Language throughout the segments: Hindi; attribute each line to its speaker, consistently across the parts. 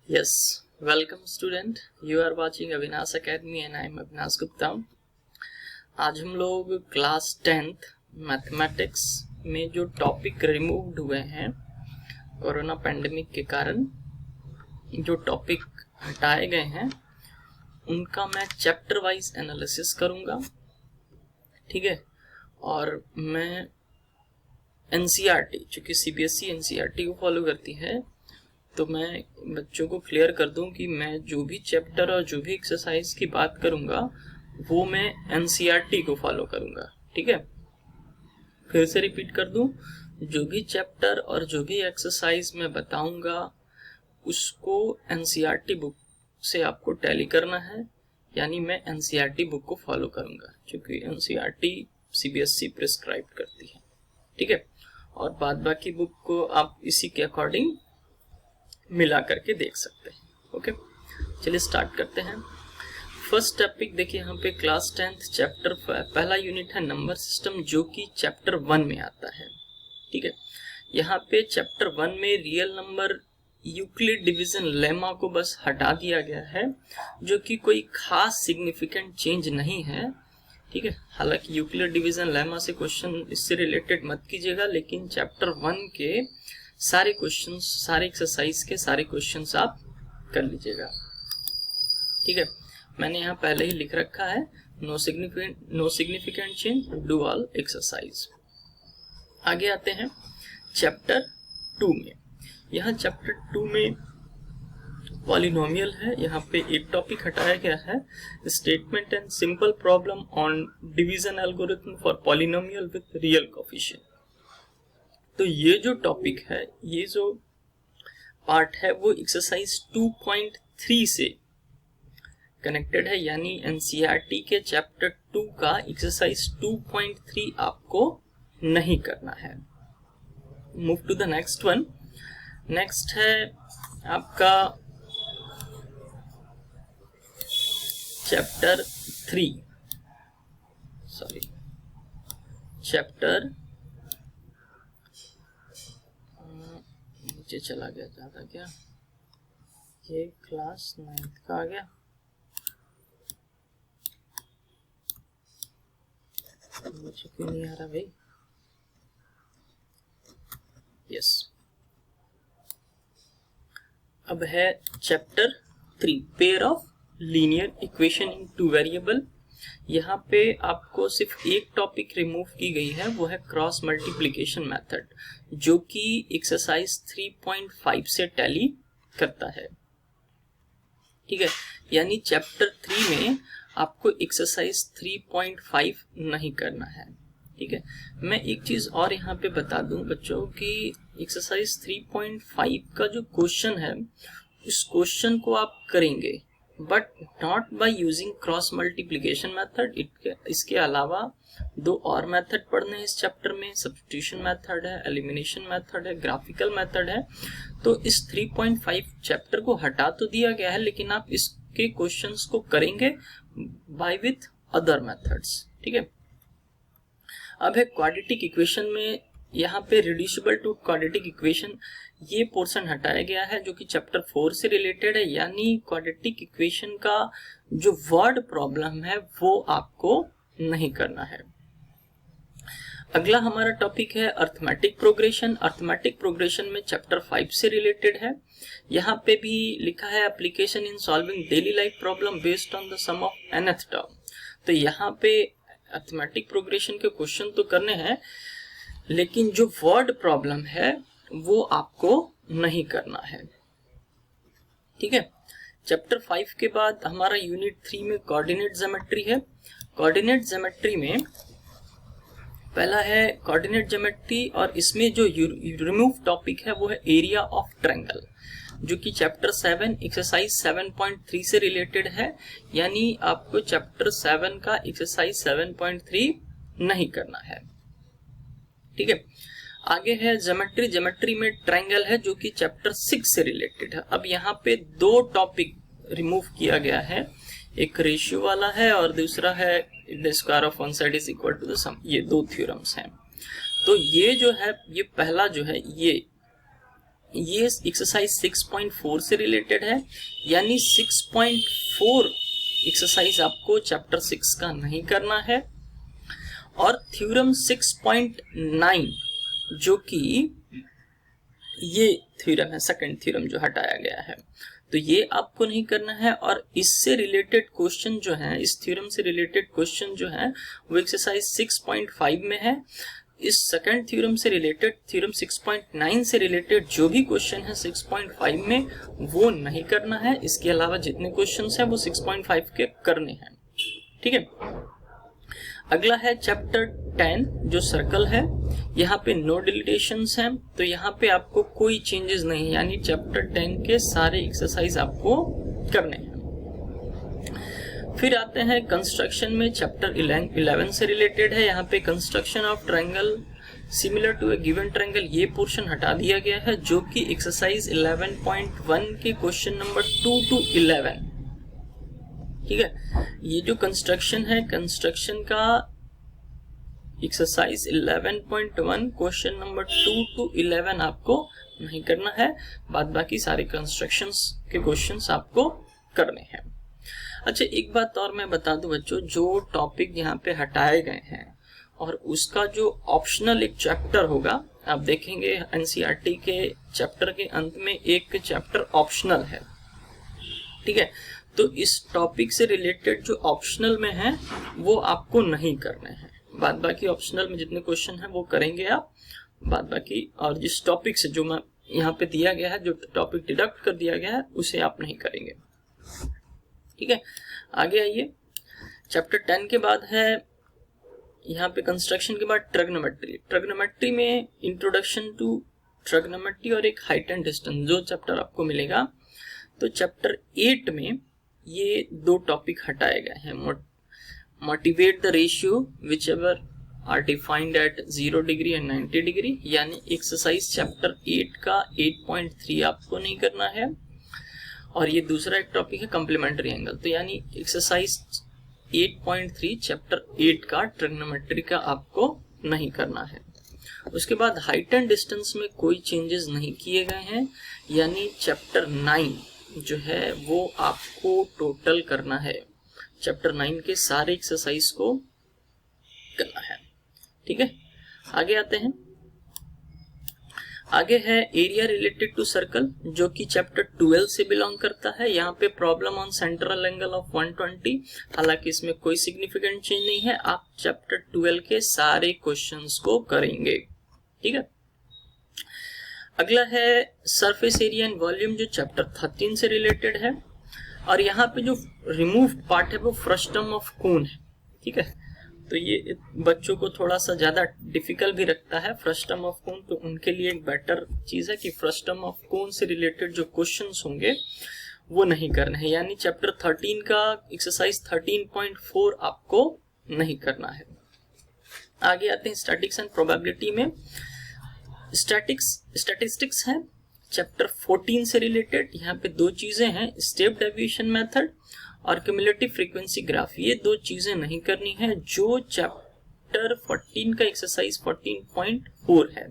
Speaker 1: Yes, welcome student. You are watching Avinash Academy and I am Avinash Gupta. आज हम लोग क्लास 10th मैथमेटिक्स में जो टॉपिक रिमूव्ड हुए हैं कोरोना पैंडेमिक के कारण, जो टॉपिक हटाए गए हैं उनका मैं चैप्टर वाइज एनालिसिस करूँगा, ठीक है। और मैं एनसीईआरटी, चूँकि सीबीएसई एनसीईआरटी को फॉलो करती है, तो मैं बच्चों को क्लियर कर दूं कि मैं जो भी चैप्टर और जो भी एक्सरसाइज की बात करूंगा वो मैं एनसीईआरटी को फॉलो करूंगा, ठीक है। फिर से रिपीट कर दूं, जो भी चैप्टर और जो भी एक्सरसाइज मैं बताऊंगा उसको एनसीईआरटी बुक से आपको टैली करना है, यानी मैं एनसीईआरटी बुक को फॉलो करूंगा, क्योंकि एनसीईआरटी सीबीएसई प्रिस्क्राइब करती है, ठीक है। और बाद बाकी बुक को आप इसी के अकॉर्डिंग मिला करके देख सकते हैं, ओके। चलिए स्टार्ट करते हैं। फर्स्ट टॉपिक देखिए, यहाँ पे क्लास 10th चैप्टर पहला यूनिट है नंबर सिस्टम, जो कि चैप्टर 1 में आता है, ठीक है। यहाँ पे चैप्टर 1 में real number Euclid division lemma को बस हटा दिया गया है, जो कि कोई खास सिग्निफिकेंट चेंज नहीं है, ठीक है। हालांकि यूक्लिड डिवीजन लेमा से क्वेश्चन इससे रिलेटेड मत कीजिएगा, लेकिन चैप्टर 1 के सारे क्वेश्चंस, सारे एक्सरसाइज के सारे क्वेश्चंस आप कर लीजिएगा, ठीक है। मैंने यहाँ पहले ही लिख रखा है, no significant change, do all exercise. आगे आते हैं चैप्टर 2 में। यहाँ चैप्टर 2 में पॉलिनोमियल है। यहाँ पे एक टॉपिक हटाया गया है, statement and simple problem on division algorithm for polynomial with real coefficient. तो ये जो टॉपिक है, ये जो पार्ट है, वो एक्सरसाइज 2.3 से कनेक्टेड है, यानी एनसीईआरटी के चैप्टर 2 का एक्सरसाइज 2.3 आपको नहीं करना है। Move to the next one. Next है आपका चैप्टर 3, चैप्टर नीचे चला गया, ज्यादा क्या ये क्लास 9th का आ गया, मुझे क्यों नहीं आ रहा भाई। यस, अब है chapter 3, pair of linear equation in 2 variable. यहाँ पे आपको सिर्फ एक टॉपिक रिमूव की गई है, वो है क्रॉस मल्टीप्लिकेशन मेथड, जो कि एक्सरसाइज 3.5 से टैली करता है, ठीक है। यानी चैप्टर 3 में आपको एक्सरसाइज 3.5 नहीं करना है, ठीक है। मैं एक चीज और यहाँ पे बता दूं बच्चों की, एक्सरसाइज 3.5 का जो क्वेश्चन है, उस क्वेश्चन को आप करेंगे but not by using cross multiplication method. इसके अलावा 2 और मेथड पढ़ने हैं इस चैप्टर में, सब्स्टिट्यूशन मेथड है, एलिमिनेशन मेथड है, ग्राफिकल मेथड है। तो इस 3.5 चैप्टर को हटा तो दिया गया है, लेकिन आप इसके क्वेश्चंस को करेंगे बाय विथ अदर मेथड्स, ठीक है। अब है क्वाड्रेटिक इक्वेशन में, यहाँ पे रिड्यूसिबल टू क्वाड्रेटिक इक्वेशन, ये पोर्शन हटाया गया है जो कि चैप्टर 4 से रिलेटेड है, यानी क्वाड्रेटिक इक्वेशन का जो वर्ड प्रॉब्लम है वो आपको नहीं करना है। अगला हमारा टॉपिक है अर्थमेटिक प्रोग्रेशन। अर्थमेटिक प्रोग्रेशन में चैप्टर 5 से रिलेटेड है। यहाँ पे भी लिखा है application in solving daily life problem based on the sum of nth term. तो यहाँ पे अर्थमेटिक प्रोग्रेशन के क्वेश्चन तो करने हैं, लेकिन जो वर्ड प्रॉब्लम है वो आपको नहीं करना है, ठीक है। चैप्टर 5 के बाद हमारा यूनिट 3 में कोऑर्डिनेट ज्योमेट्री है। कोऑर्डिनेट ज्योमेट्री में पहला है कोऑर्डिनेट ज्योमेट्री, और इसमें जो रिमूव टॉपिक है वो है एरिया ऑफ ट्रायंगल, जो कि चैप्टर 7 एक्सरसाइज 7.3 से रिलेटेड है, यानी आपको चैप्टर 7 का एक्सरसाइज 7.3 नहीं करना है, ठीक है। आगे है ज्योमेट्री। ज्योमेट्री में ट्रायंगल है, जो कि चैप्टर 6 से रिलेटेड है। अब यहाँ पे 2 टॉपिक रिमूव किया गया है, एक रेशियो वाला है और दूसरा है the square of one side is equal to the sum. ये 2 थ्योरम्स हैं। तो ये जो है, ये पहला जो है, ये ये एक्सरसाइज 6.4 से रिलेटेड है, यानी 6.4 एक्सरसाइज आपको चैप्टर 6 का नहीं करना है। और थ्योरम 6.9 जो कि ये थ्योरम है, सेकंड थ्योरम जो हटाया गया है, तो ये आपको नहीं करना है। और इससे रिलेटेड क्वेश्चन जो है, इस थ्योरम से रिलेटेड क्वेश्चन जो है वो एक्सरसाइज 6.5 में है। इस सेकंड थ्योरम से रिलेटेड, थ्योरम 6.9 से रिलेटेड जो भी क्वेश्चन है 6.5 में वो नहीं करना है। इसके अलावा जितने क्वेश्चंस हैं वो 6.5 के करने हैं, ठीक है। अगला है चैप्टर 10 जो सर्कल है, यहाँ पे नो डिलीटेशंस हैं, तो यहाँ पे आपको कोई चेंजेस नहीं, यानी चैप्टर 10 के सारे एक्सरसाइज आपको करने हैं। फिर आते हैं कंस्ट्रक्शन में, चैप्टर 11 से रिलेटेड है। यहाँ पे construction of triangle similar to a given triangle, ये पोर्शन हटा दिया गया है, जो कि एक्सरसाइज 11.1 के क्वेश्चन नंबर 2 to 11, ठीक है। ये जो कंस्ट्रक्शन है, कंस्ट्रक्शन का एक्सरसाइज 11.1 क्वेश्चन नंबर 2 to 11 आपको नहीं करना है, बाद बाकी सारे कंस्ट्रक्शंस के क्वेश्चंस आपको करने हैं। अच्छा, एक बात और मैं बता दूं बच्चों, जो टॉपिक यहाँ पे हटाए गए हैं और उसका जो ऑप्शनल एक चैप्टर होगा, आप देखेंगे एनसीईआरटी के चैप्टर के अंत में एक चैप्टर ऑप्शनल है, ठीक है। तो इस टॉपिक से रिलेटेड जो ऑप्शनल में है वो आपको नहीं करने हैं, बाद बाकी ऑप्शनल में जितने क्वेश्चन हैं वो करेंगे आप, बाद बाकी। और जिस टॉपिक से जो मैं यहाँ पे दिया गया है, जो टॉपिक डिडक्ट कर दिया गया है, उसे आप नहीं करेंगे, ठीक है। आगे आइए, चैप्टर 10 के बाद है यहाँ पे कंस्ट्रक्शन के बाद ट्रिग्नोमेट्री। ट्रिग्नोमेट्री में इंट्रोडक्शन टू ट्रिग्नोमेट्री और एक हाइट एंड डिस्टेंस जो चैप्टर आपको मिलेगा। तो चैप्टर 8 में ये दो टॉपिक हटाए गए हैं, motivate the ratio whichever are defined at 0 degree and 90 degree, यानी एक्सरसाइज चैप्टर 8 का 8.3 आपको नहीं करना है। और ये दूसरा एक टॉपिक है कॉम्प्लीमेंट्री एंगल, तो यानी एक्सरसाइज 8.3 चैप्टर 8 का ट्रिग्नोमेट्री का आपको नहीं करना है। उसके बाद हाइट एंड डिस्टेंस में कोई चेंजेस नहीं किए गए हैं, यानी चैप्टर 9 जो है वो आपको टोटल करना है, चैप्टर 9 के सारे एक्सरसाइज को करना है, ठीक है। आगे आते हैं, आगे है एरिया रिलेटेड टू सर्कल, जो कि चैप्टर 12 से बिलोंग करता है। यहाँ पे problem on central angle of 120, हालांकि इसमें कोई सिग्निफिकेंट चेंज नहीं है, आप चैप्टर 12 के सारे क्वेश्चंस को करेंगे, ठीक है। अगला है सरफेस एरिया एंड वॉल्यूम, जो चैप्टर 13 से रिलेटेड है। और यहाँ पे जो रिमूव्ड पार्ट है वो फ्रस्टम ऑफ कोन है, ठीक है। तो ये बच्चों को थोड़ा सा ज्यादा डिफिकल्ट भी रखता है फ्रस्टम ऑफ कोन, तो उनके लिए एक बेटर चीज है कि फ्रस्टम ऑफ कोन से रिलेटेड जो क्वेश्चंस होंगे वो नहीं करने हैं, यानी चैप्टर 13 का एक्सरसाइज 13.4 आपको नहीं करना है। आगे आते हैं स्टैटिक्स एंड प्रोबेबिलिटी में। स्टैटिस्टिक्स है चैप्टर 14 से रिलेटेड। यहाँ पे दो चीजें हैं, स्टेप डेविएशन मेथड और क्यूमुलेटिव फ्रीक्वेंसी ग्राफ, ये दो चीजें नहीं करनी है जो चैप्टर 14 का एक्सरसाइज 14.4 है,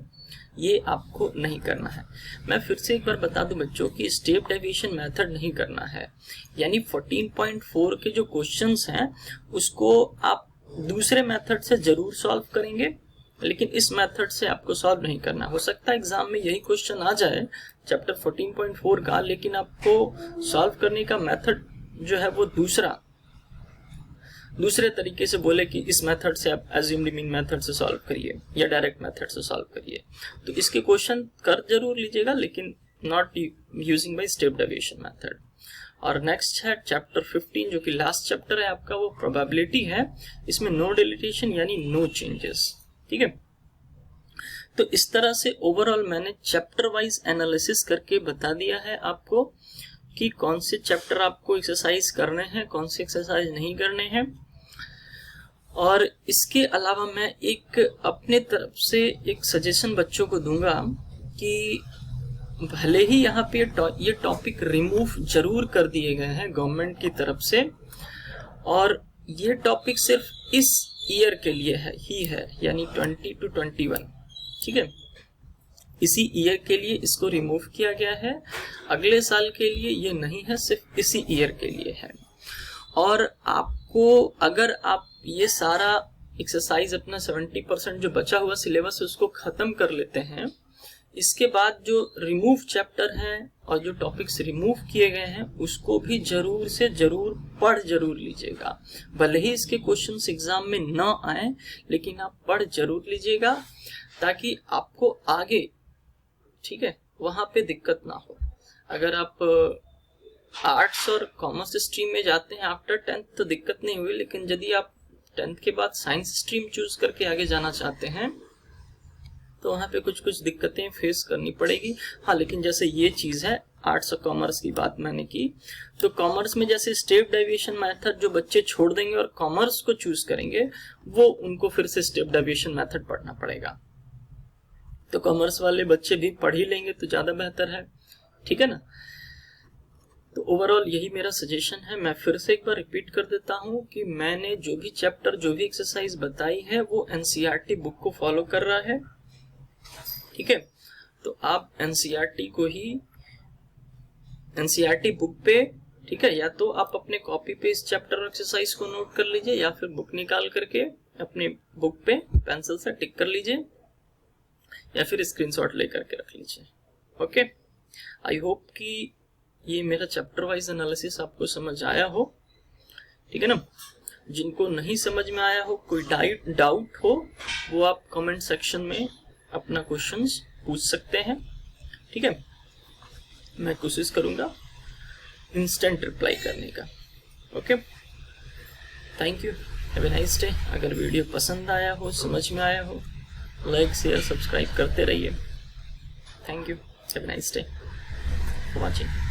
Speaker 1: ये आपको नहीं करना है। मैं फिर से एक बार बता दूं बच्चों कि स्टेप डेविएशन मेथड नहीं करना है, यानी 14.4 के जो क्वेश्चंस हैं उसको आप दूसरे मेथड से जरूर सॉल्व करेंगे, लेकिन इस मेथड से आपको सॉल्व नहीं करना। हो सकता है एग्जाम में यही क्वेश्चन आ जाए चैप्टर 14.4 का, लेकिन आपको सॉल्व करने का मेथड जो है वो दूसरे तरीके से बोले कि इस मेथड से आप एज्यूम्ड मीन मेथड से सॉल्व करिए या डायरेक्ट मेथड से सॉल्व करिए, तो इसके क्वेश्चन कर जरूर लीजिएगा, लेकिन not using by step deviation method. और नेक्स्ट है चैप्टर 15 जो कि लास्ट चैप्टर है आपका, वो प्रोबेबिलिटी है। इसमें नो डिलीटेशन यानी नो चेंजेस, ठीक है। तो इस तरह से ओवरऑल मैंने चैप्टर वाइज एनालिसिस करके बता दिया है आपको कि कौन से चैप्टर आपको एक्सरसाइज करने हैं, कौन से एक्सरसाइज नहीं करने हैं। और इसके अलावा मैं एक अपने तरफ से एक सजेशन बच्चों को दूंगा कि भले ही यहाँ पे ये टॉपिक रिमूव जरूर कर दिए गए हैं गवर्नमेंट की तरफ से, और ये टॉपिक सिर्फ इस ईयर के लिए है, यानी 20 to 21, ठीक है। इसी ईयर के लिए इसको रिमूव किया गया है, अगले साल के लिए ये नहीं है, सिर्फ इसी ईयर के लिए है। और आपको अगर आप ये सारा एक्सरसाइज अपना 70% जो बचा हुआ सिलेबस है उसको खत्म कर लेते हैं, इसके बाद जो रिमूव चैप्टर हैं और जो टॉपिक्स रिमूव किए गए हैं उसको भी जरूर से जरूर पढ़ जरूर लीजिएगा। भले ही इसके क्वेश्चंस एग्जाम में न आए, लेकिन आप पढ़ जरूर लीजिएगा ताकि आपको आगे, ठीक है, वहां पे दिक्कत ना हो। अगर आप आर्ट्स और कॉमर्स स्ट्रीम में जाते हैं आफ्टर 10th तो दिक्कत नहीं हुई, लेकिन यदि आप 10th के बाद साइंस स्ट्रीम चूज करके आगे जाना चाहते हैं तो वहाँ पे कुछ कुछ दिक्कतें फेस करनी पड़ेगी। हाँ, लेकिन जैसे ये चीज है, आर्ट्स और कॉमर्स की बात मैंने की, तो कॉमर्स में जैसे स्टेप डेविएशन मेथड जो बच्चे छोड़ देंगे और कॉमर्स को चूज करेंगे, वो उनको फिर से स्टेप डेविएशन मेथड पढ़ना पड़ेगा। तो कॉमर्स वाले बच्चे भी पढ़ ही लेंगे तो ज्यादा बेहतर है, ठीक है ना। तो ओवरऑल यही मेरा सजेशन है। मैं फिर से एक बार रिपीट कर देता हूँ कि मैंने जो भी चैप्टर, जो भी एक्सरसाइज बताई है वो एनसीईआरटी बुक को फॉलो कर रहा है, ठीक है। तो आप एनसीईआरटी को ही, एनसीईआरटी बुक पे, ठीक है, या तो आप अपने कॉपी पे इस चैप्टर और एक्सरसाइज को नोट कर लीजिए, या फिर बुक निकाल करके अपने बुक पे पेंसिल से टिक कर लीजिए, या फिर स्क्रीनशॉट लेकर के रख लीजिए। ओके, आई होप कि ये मेरा चैप्टर वाइज एनालिसिस आपको समझ आया हो, ठीक है ना। जिनको नहीं समझ में आया हो, कोई डाउट हो, वो आप कमेंट सेक्शन में अपना क्वेश्चंस पूछ सकते हैं, ठीक है। मैं कोशिश करूंगा इंस्टेंट रिप्लाई करने का। Okay, thank you, have a nice day. अगर वीडियो पसंद आया हो, समझ में आया हो, लाइक शेयर सब्सक्राइब करते रहिए। Thank you, have a nice day for watching.